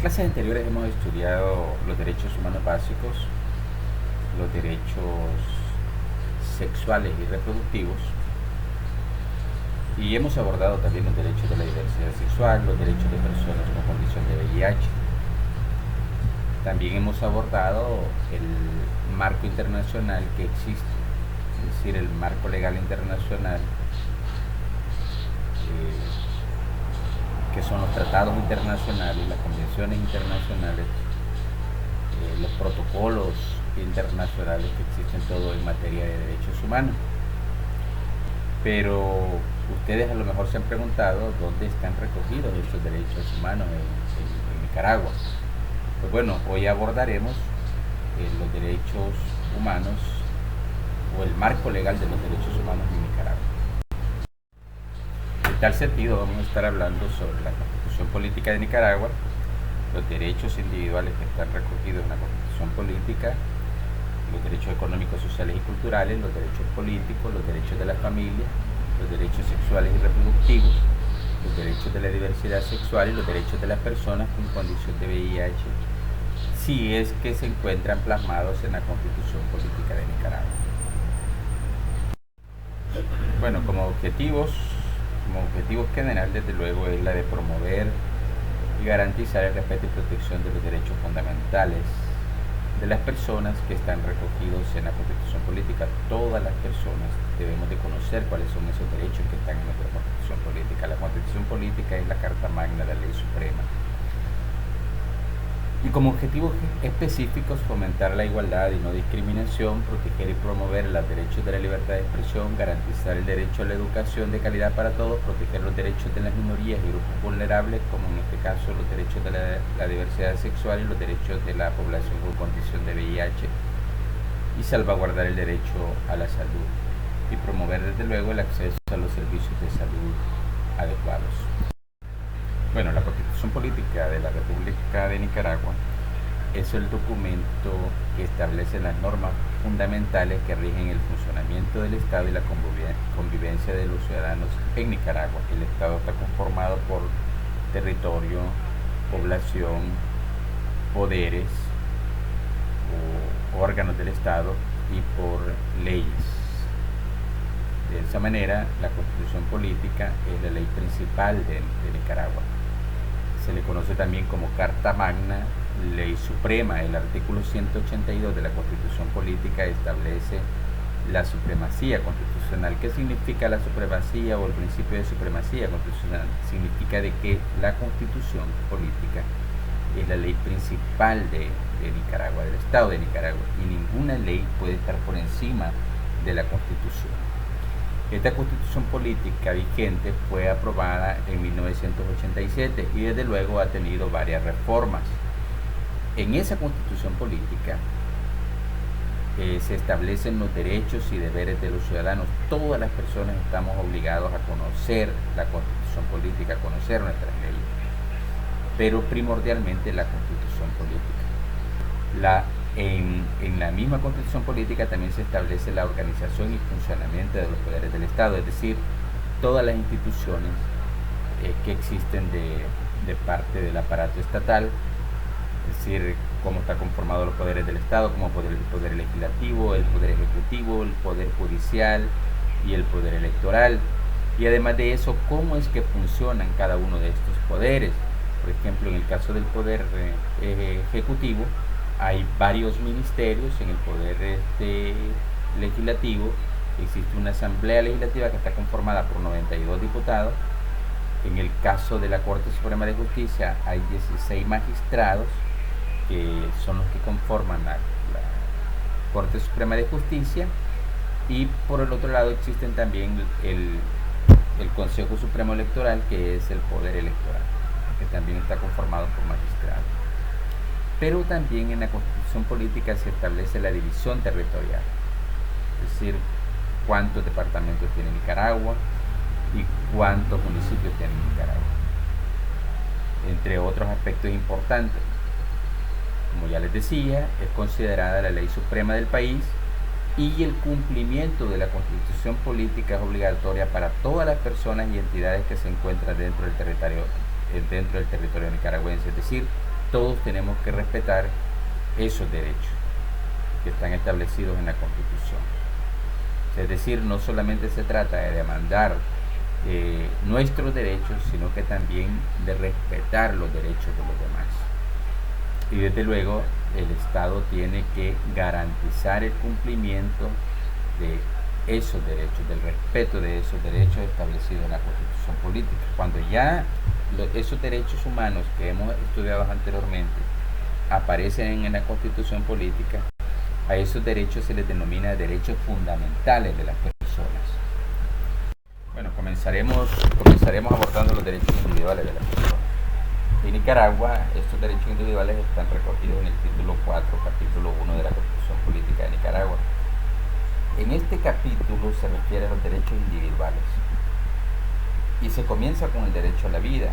clases anteriores hemos estudiado los derechos humanos básicos, los derechos sexuales y reproductivos, y hemos abordado también los derechos de la diversidad sexual, los derechos de personas con condición de VIH. También hemos abordado el marco internacional que existe, es decir, el marco legal internacional, que son los tratados internacionales, las convenciones internacionales, los protocolos internacionales que existen todo en materia de derechos humanos. Pero ustedes a lo mejor se han preguntado dónde están recogidos estos derechos humanos en Nicaragua. Pues bueno, hoy abordaremos los derechos humanos o el marco legal de los derechos humanos en Nicaragua. En tal sentido vamos a estar hablando sobre la Constitución Política de Nicaragua, los derechos individuales que están recogidos en la Constitución Política, los derechos económicos, sociales y culturales, los derechos políticos, los derechos de la familia, los derechos sexuales y reproductivos, los derechos de la diversidad sexual y los derechos de las personas con condición de VIH, si es que se encuentran plasmados en la Constitución Política de Nicaragua. Bueno, como objetivo general, desde luego, es la de promover y garantizar el respeto y protección de los derechos fundamentales de las personas que están recogidos en la Constitución Política. Todas las personas debemos de conocer cuáles son esos derechos que están en nuestra Constitución Política. La Constitución Política es la Carta Magna de la Ley Suprema. Y como objetivos específicos, fomentar la igualdad y no discriminación, proteger y promover los derechos de la libertad de expresión, garantizar el derecho a la educación de calidad para todos, proteger los derechos de las minorías y grupos vulnerables, como en este caso los derechos de la diversidad sexual y los derechos de la población con condición de VIH, y salvaguardar el derecho a la salud, y promover desde luego el acceso a los servicios de salud adecuados. Bueno, la Constitución Política de la República de Nicaragua es el documento que establece las normas fundamentales que rigen el funcionamiento del Estado y la convivencia de los ciudadanos en Nicaragua. El Estado está conformado por territorio, población, poderes o órganos del Estado y por leyes. De esa manera, la Constitución Política es la ley principal de Nicaragua. Se le conoce también como Carta Magna, Ley Suprema. El artículo 182 de la Constitución Política establece la supremacía constitucional. ¿Qué significa la supremacía o el principio de supremacía constitucional? Significa de que la Constitución Política es la ley principal de Nicaragua, del Estado de Nicaragua, y ninguna ley puede estar por encima de la Constitución. Esta Constitución Política vigente fue aprobada en 1987 y desde luego ha tenido varias reformas. En esa Constitución Política se establecen los derechos y deberes de los ciudadanos. Todas las personas estamos obligados a conocer la Constitución Política, a conocer nuestras leyes, pero primordialmente la Constitución Política. En la misma Constitución Política también se establece la organización y funcionamiento de los poderes del Estado, es decir, todas las instituciones que existen de parte del aparato estatal, es decir, cómo está conformado los poderes del Estado, como el poder legislativo, el poder ejecutivo, el poder judicial y el poder electoral. Y además de eso, cómo es que funcionan cada uno de estos poderes. Por ejemplo, en el caso del poder ejecutivo, hay varios ministerios. En el poder legislativo existe una asamblea legislativa que está conformada por 92 diputados. En el caso de la Corte Suprema de Justicia hay 16 magistrados que son los que conforman la Corte Suprema de Justicia, y por el otro lado existen también el Consejo Supremo Electoral, que es el poder electoral, que también está conformado por magistrados. Pero también en la Constitución Política se establece la división territorial, es decir, cuántos departamentos tiene Nicaragua y cuántos municipios tiene Nicaragua, entre otros aspectos importantes. Como ya les decía, es considerada la ley suprema del país, y el cumplimiento de la Constitución Política es obligatoria para todas las personas y entidades que se encuentran dentro del territorio nicaragüense. Es decir, todos tenemos que respetar esos derechos que están establecidos en la Constitución. Es decir, no solamente se trata de demandar nuestros derechos, sino que también de respetar los derechos de los demás. Y desde luego el Estado tiene que garantizar el cumplimiento de esos derechos, del respeto de esos derechos establecidos en la Constitución política. Cuando ya esos derechos humanos que hemos estudiado anteriormente aparecen en la Constitución política, a esos derechos se les denomina derechos fundamentales de las personas. Bueno, comenzaremos abordando los derechos individuales de las personas. En Nicaragua, estos derechos individuales están recogidos en el título 4, capítulo 1 de la Constitución Política de Nicaragua. En este capítulo se refiere a los derechos individuales y se comienza con el derecho a la vida,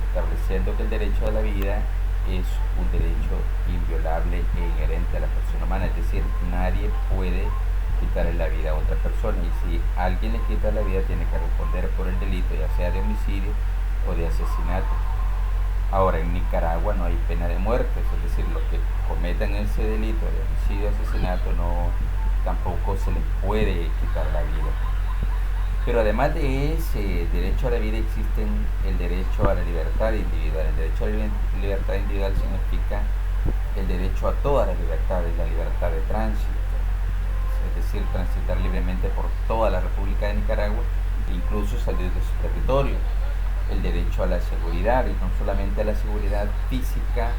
estableciendo que el derecho a la vida es un derecho inviolable e inherente a la persona humana, es decir, nadie puede quitarle la vida a otra persona, y si alguien le quita la vida tiene que responder por el delito, ya sea de homicidio o de asesinato. Ahora, en Nicaragua no hay pena de muerte, es decir, los que cometan ese delito de homicidio o asesinato tampoco se les puede quitar la vida. Pero además de ese derecho a la vida existen el derecho a la libertad individual. El derecho a la libertad individual significa el derecho a todas las libertades, la libertad de tránsito, es decir, transitar libremente por toda la República de Nicaragua e incluso salir de su territorio. El derecho a la seguridad, y no solamente a la seguridad física,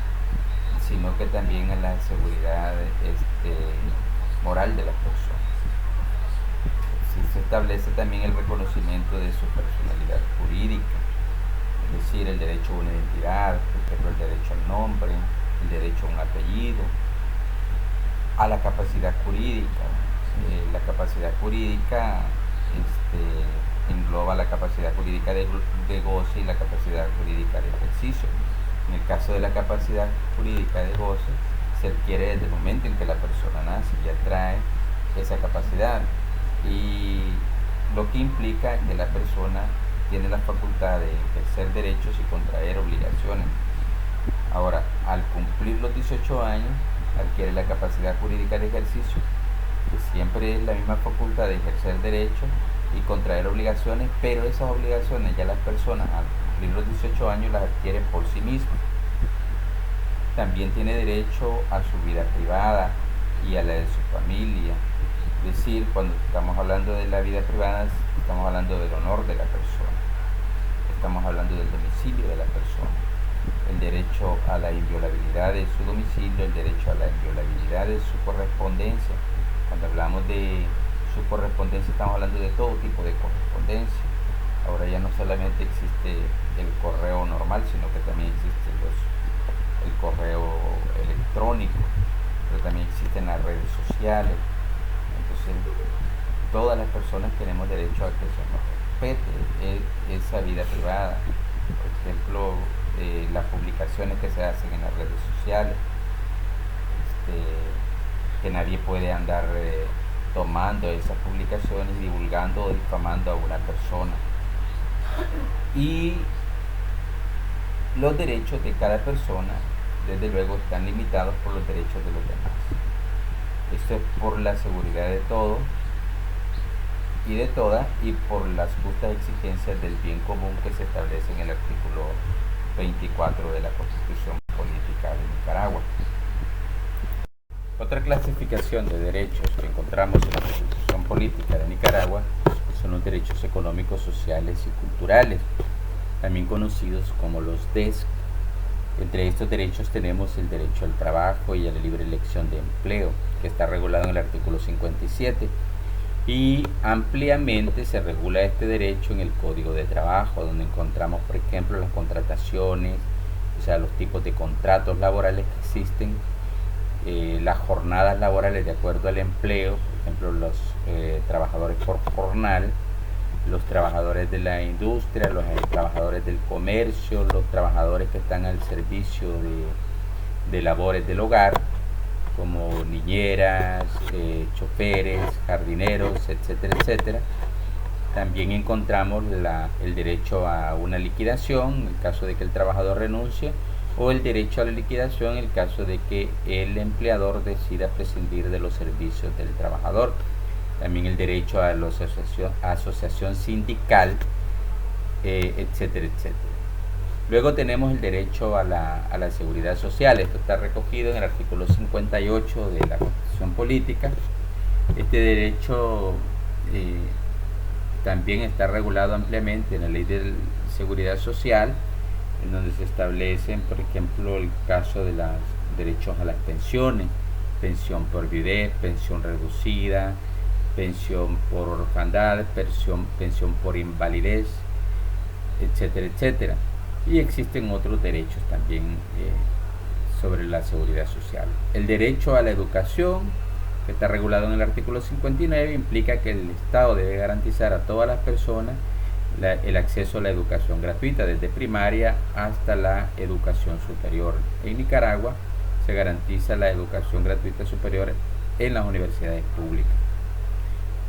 sino que también a la seguridad moral de las personas. Se establece también el reconocimiento de su personalidad jurídica, es decir, el derecho a una identidad, por ejemplo, el derecho al nombre, el derecho a un apellido, a la capacidad jurídica. La capacidad jurídica engloba la capacidad jurídica de goce y la capacidad jurídica de ejercicio. En el caso de la capacidad jurídica de goce, se adquiere desde el momento en que la persona nace, ya trae esa capacidad, y lo que implica que la persona tiene la facultad de ejercer derechos y contraer obligaciones. Ahora, al cumplir los 18 años, adquiere la capacidad jurídica de ejercicio, que siempre es la misma facultad de ejercer derechos y contraer obligaciones, pero esas obligaciones ya las personas al cumplir los 18 años las adquieren por sí mismas. También tiene derecho a su vida privada y a la de su familia. Es decir, cuando estamos hablando de la vida privada, estamos hablando del honor de la persona, estamos hablando del domicilio de la persona, el derecho a la inviolabilidad de su domicilio, el derecho a la inviolabilidad de su correspondencia. Cuando hablamos de su correspondencia, estamos hablando de todo tipo de correspondencia. Ahora ya no solamente existe el correo normal, sino que también existe el correo electrónico, pero también existen las redes sociales. Entonces, todas las personas tenemos derecho a que se nos respete esa vida privada. Por ejemplo, las publicaciones que se hacen en las redes sociales, que nadie puede andar tomando esas publicaciones, divulgando o difamando a una persona. Y los derechos de cada persona, desde luego, están limitados por los derechos de los demás. Esto es por la seguridad de todo y de todas, y por las justas exigencias del bien común que se establece en el artículo 24 de la Constitución Política de Nicaragua. Otra clasificación de derechos que encontramos en la Constitución Política de Nicaragua son los derechos económicos, sociales y culturales, también conocidos como los DESC. Entre estos derechos tenemos el derecho al trabajo y a la libre elección de empleo, que está regulado en el artículo 57, y ampliamente se regula este derecho en el Código de Trabajo, donde encontramos, por ejemplo, las contrataciones, o sea, los tipos de contratos laborales que existen, las jornadas laborales de acuerdo al empleo, por ejemplo, los trabajadores por jornal, los trabajadores de la industria, los trabajadores del comercio, los trabajadores que están al servicio de labores del hogar, como niñeras, choferes, jardineros, etcétera, etcétera. También encontramos el derecho a una liquidación en caso de que el trabajador renuncie, o el derecho a la liquidación en el caso de que el empleador decida prescindir de los servicios del trabajador. También el derecho a la asociación sindical, etcétera, etcétera. Luego tenemos el derecho a la seguridad social. Esto está recogido en el artículo 58 de la Constitución Política. Este derecho también está regulado ampliamente en la Ley de Seguridad Social, en donde se establecen, por ejemplo, el caso de los derechos a las pensiones, pensión por viudez, pensión reducida, pensión por orfandad, pensión por invalidez, etcétera, etcétera. Y existen otros derechos también sobre la seguridad social. El derecho a la educación, que está regulado en el artículo 59, implica que el Estado debe garantizar a todas las personas el acceso a la educación gratuita, desde primaria hasta la educación superior. En Nicaragua se garantiza la educación gratuita superior en las universidades públicas.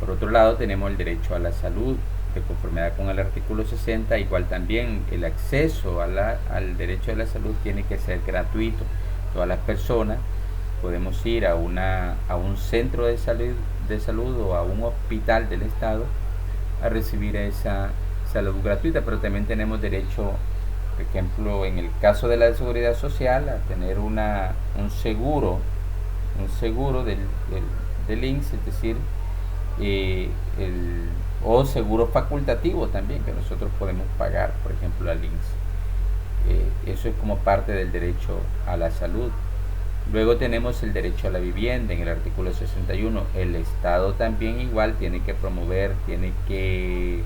Por otro lado, tenemos el derecho a la salud, de conformidad con el artículo 60, igual también el acceso al derecho a la salud tiene que ser gratuito. Todas las personas podemos ir a un centro de salud o a un hospital del Estado a recibir esa salud gratuita, pero también tenemos derecho, por ejemplo, en el caso de la seguridad social, a tener un seguro del INSS, es decir, o seguro facultativo también, que nosotros podemos pagar, por ejemplo, al INSS. Eso es como parte del derecho a la salud. Luego tenemos el derecho a la vivienda en el artículo 61. El Estado también igual tiene que promover, tiene que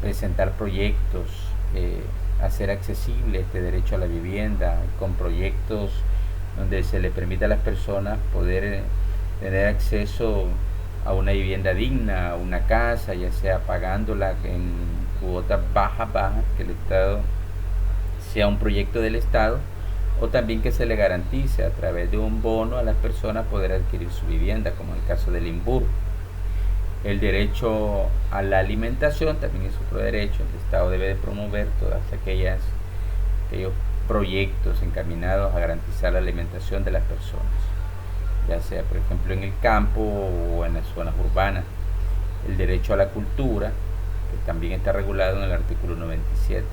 presentar proyectos, hacer accesible este derecho a la vivienda con proyectos donde se le permita a las personas poder tener acceso a una vivienda digna, a una casa, ya sea pagándola en cuotas bajas, que el Estado sea un proyecto del Estado, o también que se le garantice a través de un bono a las personas poder adquirir su vivienda, como en el caso del INBUR. El derecho a la alimentación también es otro derecho. El Estado debe de promover todas aquellos proyectos encaminados a garantizar la alimentación de las personas, ya sea por ejemplo en el campo o en las zonas urbanas. El derecho a la cultura, que también está regulado en el artículo 97.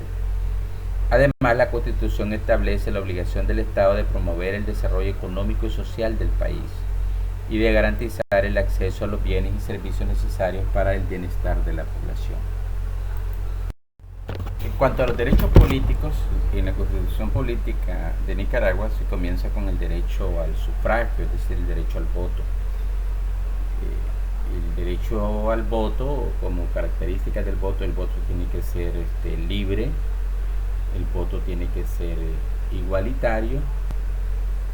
Además, la Constitución establece la obligación del Estado de promover el desarrollo económico y social del país y de garantizar el acceso a los bienes y servicios necesarios para el bienestar de la población. En cuanto a los derechos políticos, en la Constitución Política de Nicaragua se comienza con el derecho al sufragio, es decir, el derecho al voto. El derecho al voto, como características del voto, el voto tiene que ser libre, el voto tiene que ser igualitario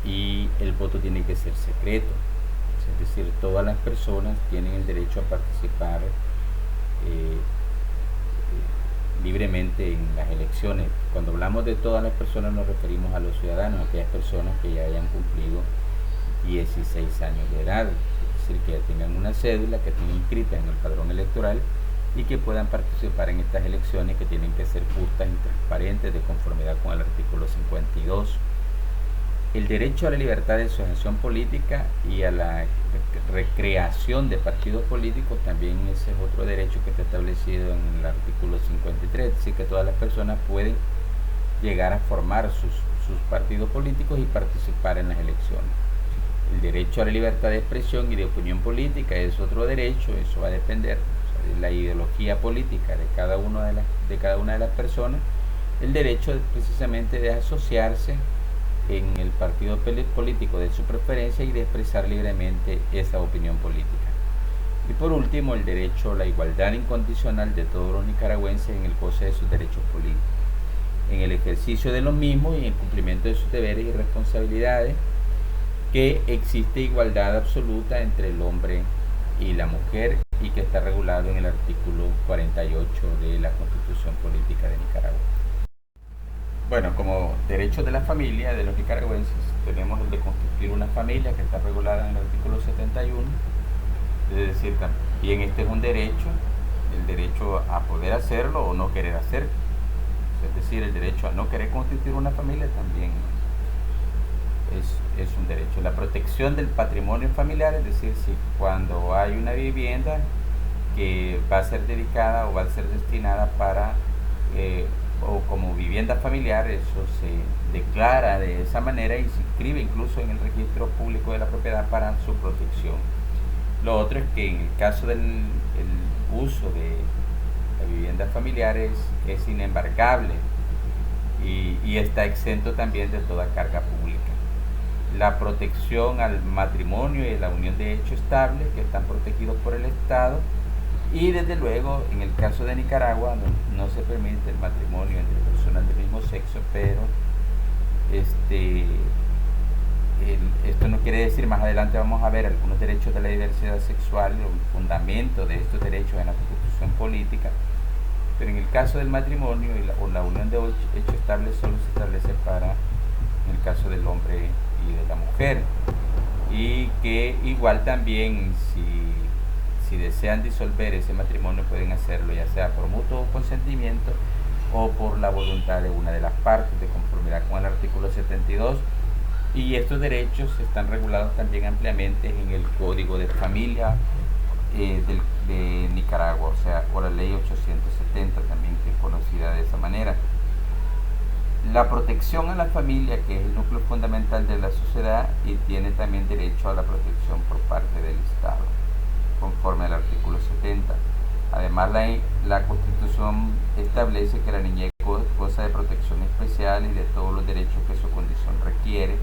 y el voto tiene que ser secreto. Es decir, todas las personas tienen el derecho a participar libremente en las elecciones. Cuando hablamos de todas las personas nos referimos a los ciudadanos, a aquellas personas que ya hayan cumplido 16 años de edad, es decir, que ya tengan una cédula, que estén inscritas en el padrón electoral y que puedan participar en estas elecciones, que tienen que ser justas y transparentes de conformidad con el artículo 52. El derecho a la libertad de asociación política y a la recreación de partidos políticos también ese es otro derecho que está establecido en el artículo 53, es decir, que todas las personas pueden llegar a formar sus partidos políticos y participar en las elecciones. El derecho a la libertad de expresión y de opinión política es otro derecho, eso va a depender de la ideología política de cada una de las personas. El derecho precisamente de asociarse en el partido político de su preferencia y de expresar libremente esa opinión política. Y por último, el derecho a la igualdad incondicional de todos los nicaragüenses en el goce de sus derechos políticos, en el ejercicio de los mismos y en el cumplimiento de sus deberes y responsabilidades, que existe igualdad absoluta entre el hombre y la mujer y que está regulado en el artículo 48 de la Constitución Política de Nicaragua. Bueno, como derecho de la familia de los nicaragüenses tenemos el de constituir una familia, que está regulada en el artículo 71, es decir, también este es un derecho, el derecho a poder hacerlo o no querer hacerlo, es decir, el derecho a no querer constituir una familia también es un derecho. La protección del patrimonio familiar, es decir, si cuando hay una vivienda que va a ser dedicada o va a ser destinada para o como vivienda familiar, eso se declara de esa manera y se inscribe incluso en el registro público de la propiedad para su protección. Lo otro es que en el caso del uso de la vivienda familiar es inembargable y está exento también de toda carga pública. La protección al matrimonio y la unión de hecho estable, que están protegidos por el Estado, y desde luego en el caso de Nicaragua no se permite el matrimonio entre personas del mismo sexo, pero esto no quiere decir, más adelante vamos a ver algunos derechos de la diversidad sexual, el fundamento de estos derechos en la Constitución política, pero en el caso del matrimonio o la unión de hecho estable solo se establece para en el caso del hombre y de la mujer, y que igual también si desean disolver ese matrimonio pueden hacerlo ya sea por mutuo consentimiento o por la voluntad de una de las partes, de conformidad con el artículo 72, y estos derechos están regulados también ampliamente en el Código de Familia de Nicaragua, o sea, o la Ley 870 también, que es conocida de esa manera. La protección a la familia, que es el núcleo fundamental de la sociedad, y tiene también derecho a la protección por parte del Estado, conforme al artículo 70. Además, la Constitución establece que la niñez goza de protección especial y de todos los derechos que su condición requiere,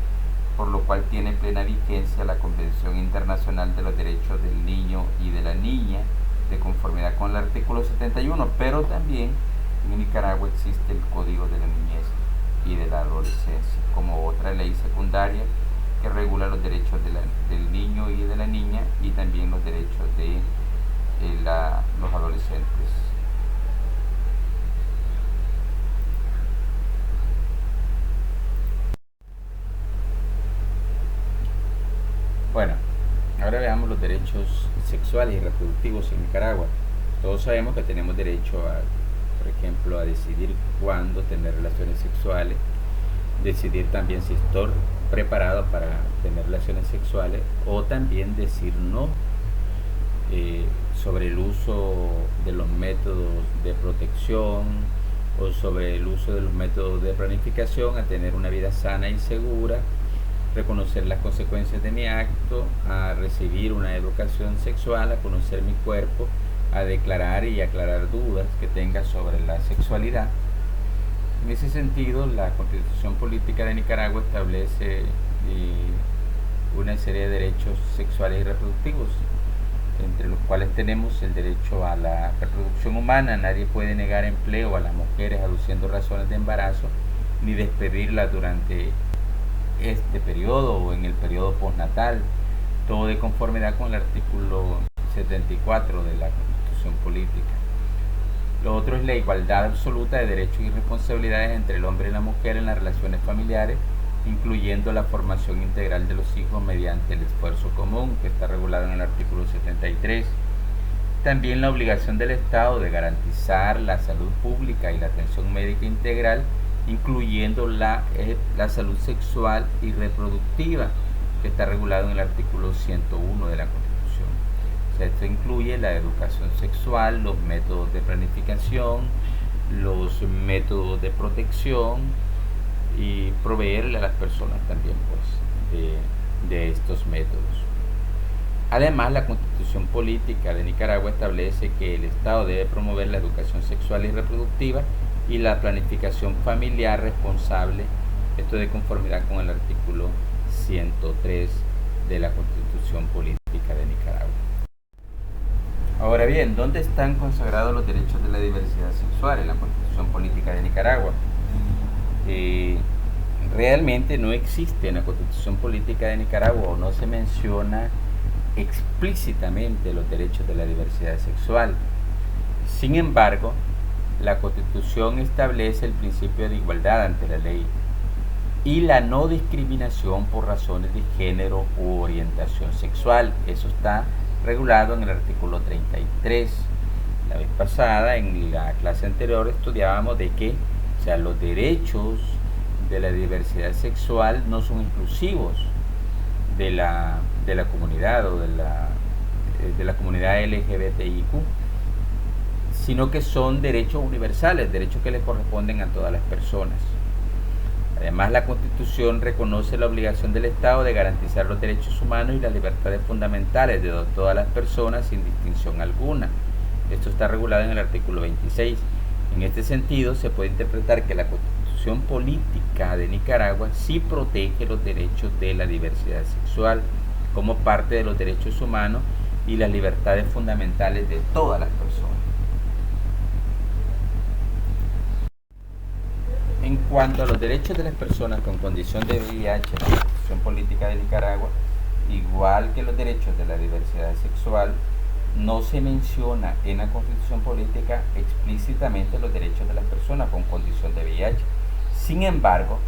por lo cual tiene plena vigencia la Convención Internacional de los Derechos del Niño y de la Niña, de conformidad con el artículo 71, pero también en Nicaragua existe el Código de la Niñez y de la Adolescencia, como otra ley secundaria que regula los derechos del niño y de la niña, y también los derechos de los adolescentes. Bueno, ahora veamos los derechos sexuales y reproductivos en Nicaragua. Todos sabemos que tenemos derecho por ejemplo, a decidir cuándo tener relaciones sexuales, decidir también si estoy preparado para tener relaciones sexuales, o también decir no sobre el uso de los métodos de protección o sobre el uso de los métodos de planificación a tener una vida sana y segura, reconocer las consecuencias de mi acto, a recibir una educación sexual, a conocer mi cuerpo, a declarar y aclarar dudas que tenga sobre la sexualidad. En ese sentido, la Constitución Política de Nicaragua establece una serie de derechos sexuales y reproductivos, entre los cuales tenemos el derecho a la reproducción humana. Nadie puede negar empleo a las mujeres aduciendo razones de embarazo, ni despedirlas durante este periodo o en el periodo postnatal, todo de conformidad con el artículo 74 de la Constitución Política. Lo otro es la igualdad absoluta de derechos y responsabilidades entre el hombre y la mujer en las relaciones familiares, incluyendo la formación integral de los hijos mediante el esfuerzo común, que está regulado en el artículo 73. También la obligación del Estado de garantizar la salud pública y la atención médica integral, incluyendo la salud sexual y reproductiva, que está regulado en el artículo 101 de la Constitución. O sea, esto incluye la educación sexual, los métodos de planificación, los métodos de protección, y proveerle a las personas también pues de estos métodos. Además, la Constitución Política de Nicaragua establece que el Estado debe promover la educación sexual y reproductiva y la planificación familiar responsable, esto de conformidad con el artículo 103 de la Constitución Política de Nicaragua. Ahora bien, ¿dónde están consagrados los derechos de la diversidad sexual en la Constitución Política de Nicaragua? Realmente no existe en la Constitución Política de Nicaragua, o no se menciona explícitamente los derechos de la diversidad sexual. Sin embargo, la Constitución establece el principio de igualdad ante la ley y la no discriminación por razones de género u orientación sexual. Eso está regulado en el artículo 33. La vez pasada, en la clase anterior, estudiábamos de que O sea, los derechos de la diversidad sexual no son exclusivos de la comunidad o de la comunidad LGBTIQ, sino que son derechos universales, derechos que le corresponden a todas las personas. Además, la Constitución reconoce la obligación del Estado de garantizar los derechos humanos y las libertades fundamentales de todas las personas sin distinción alguna. Esto está regulado en el artículo 26. En este sentido, se puede interpretar que la Constitución política de Nicaragua sí protege los derechos de la diversidad sexual como parte de los derechos humanos y las libertades fundamentales de todas las personas. En cuanto a los derechos de las personas con condición de VIH, la Constitución política de Nicaragua, igual que los derechos de la diversidad sexual, no se menciona en la Constitución política explícitamente los derechos de las personas con condición de VIH. Sin embargo,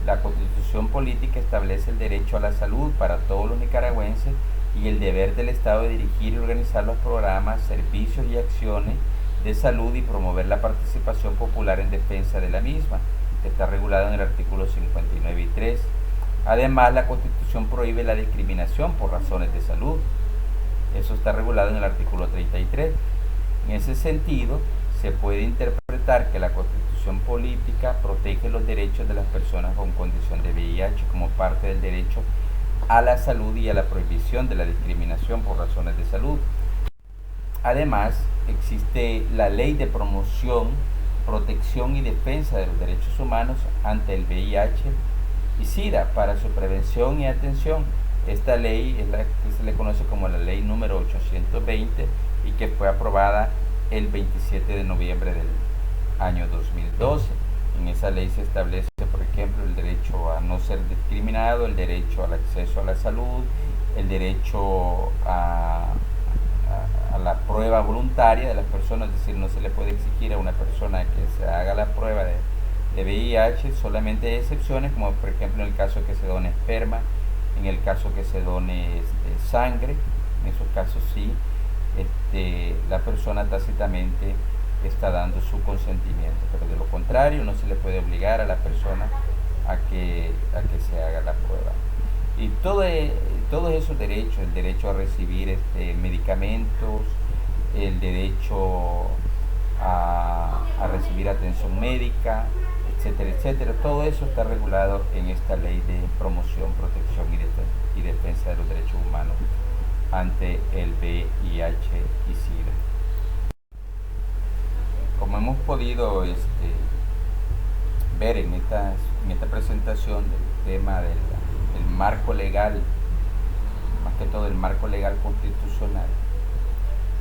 la Constitución política establece el derecho a la salud para todos los nicaragüenses y el deber del Estado de dirigir y organizar los programas, servicios y acciones de salud y promover la participación popular en defensa de la misma. Está regulado en el artículo 59 y 3. Además, la Constitución prohíbe la discriminación por razones de salud. Eso está regulado en el artículo 33. En ese sentido, se puede interpretar que la Constitución política protege los derechos de las personas con condición de VIH como parte del derecho a la salud y a la prohibición de la discriminación por razones de salud. Además, existe la Ley de Promoción, Protección y Defensa de los Derechos Humanos ante el VIH y SIDA para su prevención y atención. Esta ley es la que se le conoce como la ley número 820 y que fue aprobada el 27 de noviembre del año 2012. En esa ley se establece, por ejemplo, el derecho a no ser discriminado, el derecho al acceso a la salud, el derecho a la prueba voluntaria de las personas, es decir, no se le puede exigir a una persona que se haga la prueba de VIH, solamente hay excepciones, como por ejemplo en el caso que se done esperma, en el caso que se done sangre. En esos casos sí, la persona tácitamente está dando su consentimiento, pero de lo contrario no se le puede obligar a la persona a que se haga la prueba. Y todos esos derechos, el derecho a recibir medicamentos, el derecho a recibir atención médica, etcétera, etcétera, todo eso está regulado en esta ley de promoción, protección y defensa de los derechos humanos ante el VIH y SIDA. Como hemos podido ver en esta presentación del tema del marco legal, más que todo el marco legal constitucional,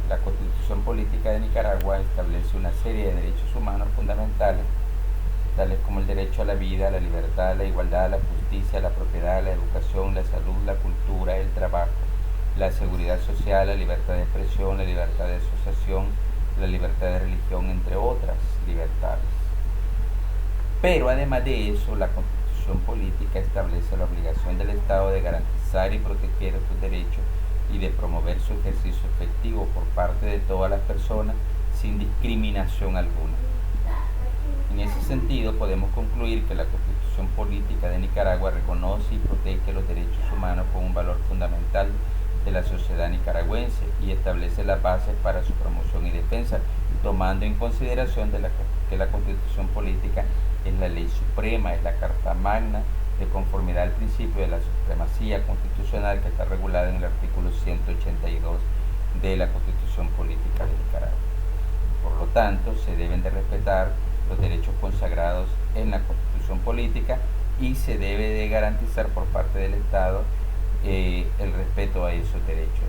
la Constitución política de Nicaragua establece una serie de derechos humanos fundamentales, tales como el derecho a la vida, a la libertad, a la igualdad, a la justicia, a la propiedad, a la educación, la salud, la cultura, el trabajo, la seguridad social, la libertad de expresión, la libertad de asociación, la libertad de religión, entre otras libertades. Pero además de eso, la Constitución política establece la obligación del Estado de garantizar y proteger estos derechos y de promover su ejercicio efectivo por parte de todas las personas sin discriminación alguna. En ese sentido, podemos concluir que la Constitución política de Nicaragua reconoce y protege los derechos humanos como un valor fundamental de la sociedad nicaragüense y establece las bases para su promoción y defensa, tomando en consideración que la Constitución política es la ley suprema, es la Carta Magna, de conformidad al principio de la supremacía constitucional que está regulada en el artículo 182 de la Constitución política de Nicaragua. Por lo tanto, se deben de respetar los derechos consagrados en la Constitución política y se debe de garantizar por parte del Estado el respeto a esos derechos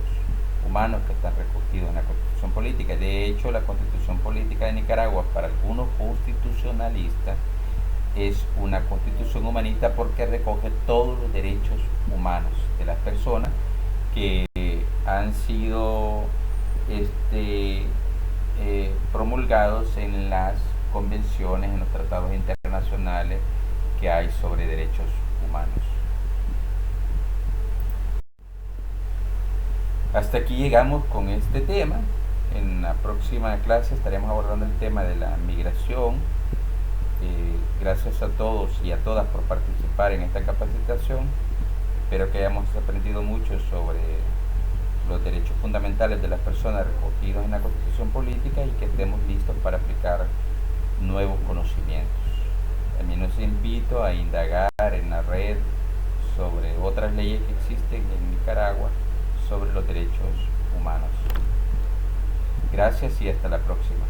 humanos que están recogidos en la Constitución política. De hecho, la Constitución política de Nicaragua, para algunos constitucionalistas, es una constitución humanista porque recoge todos los derechos humanos de las personas que han sido promulgados en las convenciones, en los tratados internacionales que hay sobre derechos humanos. Hasta aquí llegamos con este tema. En la próxima clase estaremos abordando el tema de la migración, Gracias a todos y a todas por participar en esta capacitación. Espero que hayamos aprendido mucho sobre los derechos fundamentales de las personas recogidos en la Constitución Política y que estemos listos para aplicar nuevos conocimientos. También los invito a indagar en la red sobre otras leyes que existen en Nicaragua sobre los derechos humanos. Gracias y hasta la próxima.